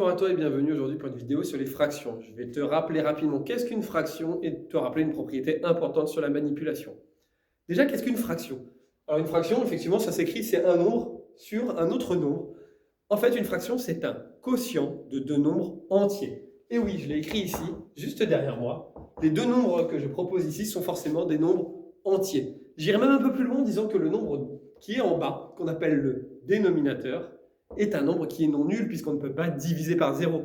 Bonjour à toi et bienvenue aujourd'hui pour une vidéo sur les fractions. Je vais te rappeler rapidement qu'est-ce qu'une fraction et te rappeler une propriété importante sur la manipulation. Déjà, qu'est-ce qu'une fraction? Alors une fraction, effectivement, ça s'écrit, c'est un nombre sur un autre nombre. En fait, une fraction, c'est un quotient de deux nombres entiers. Et oui, je l'ai écrit ici, juste derrière moi. Les deux nombres que je propose ici sont forcément des nombres entiers. J'irai même un peu plus loin en disant que le nombre qui est en bas, qu'on appelle le dénominateur, est un nombre qui est non nul puisqu'on ne peut pas diviser par 0.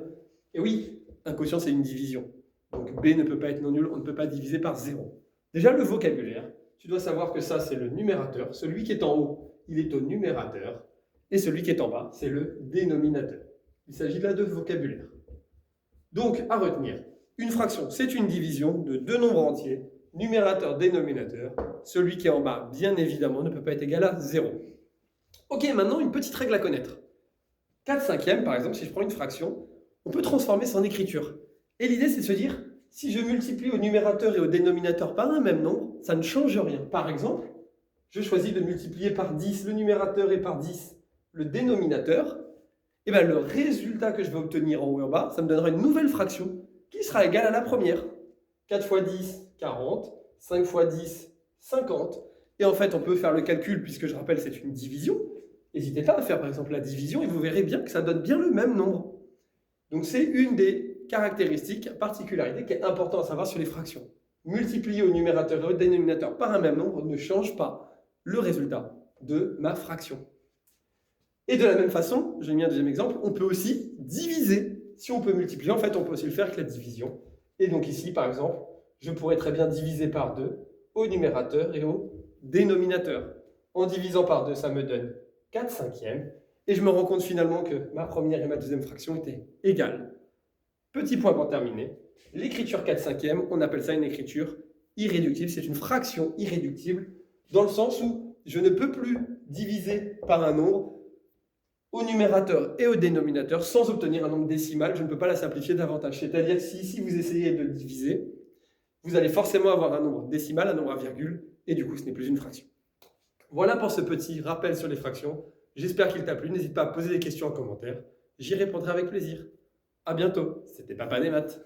Et oui, un quotient, c'est une division. Donc b ne peut pas être non nul, on ne peut pas diviser par 0. Déjà, le vocabulaire, tu dois savoir que ça, c'est le numérateur. Celui qui est en haut, il est au numérateur. Et celui qui est en bas, c'est le dénominateur. Il s'agit là de vocabulaire. Donc, à retenir, une fraction, c'est une division de deux nombres entiers, numérateur, dénominateur. Celui qui est en bas, bien évidemment, ne peut pas être égal à 0. Ok, maintenant, une petite règle à connaître. 4 cinquièmes, par exemple, si je prends une fraction, on peut transformer ça en écriture. Et l'idée, c'est de se dire, si je multiplie au numérateur et au dénominateur par un même nombre, ça ne change rien. Par exemple, je choisis de multiplier par 10 le numérateur et par 10 le dénominateur, et bien le résultat que je vais obtenir en haut et en bas, ça me donnera une nouvelle fraction qui sera égale à la première. 4 fois 10, 40. 5 fois 10, 50. Et en fait, on peut faire le calcul, puisque je rappelle, c'est une division. N'hésitez pas à faire par exemple la division et vous verrez bien que ça donne bien le même nombre. Donc c'est une des caractéristiques, particularités qui est importante à savoir sur les fractions. Multiplier au numérateur et au dénominateur par un même nombre ne change pas le résultat de ma fraction. Et de la même façon, j'ai mis un deuxième exemple, on peut aussi diviser. Si on peut multiplier, en fait, on peut aussi le faire avec la division. Et donc ici, par exemple, je pourrais très bien diviser par 2 au numérateur et au dénominateur. En divisant par 2, ça me donne 4 cinquièmes. Et je me rends compte finalement que ma première et ma deuxième fraction étaient égales. Petit point pour terminer. L'écriture 4 cinquièmes, on appelle ça une écriture irréductible. C'est une fraction irréductible dans le sens où je ne peux plus diviser par un nombre au numérateur et au dénominateur sans obtenir un nombre décimal. Je ne peux pas la simplifier davantage. C'est-à-dire que si ici vous essayez de diviser, vous allez forcément avoir un nombre décimal, un nombre à virgule, et du coup ce n'est plus une fraction. Voilà pour ce petit rappel sur les fractions. J'espère qu'il t'a plu. N'hésite pas à poser des questions en commentaire. J'y répondrai avec plaisir. À bientôt. C'était Papa des maths.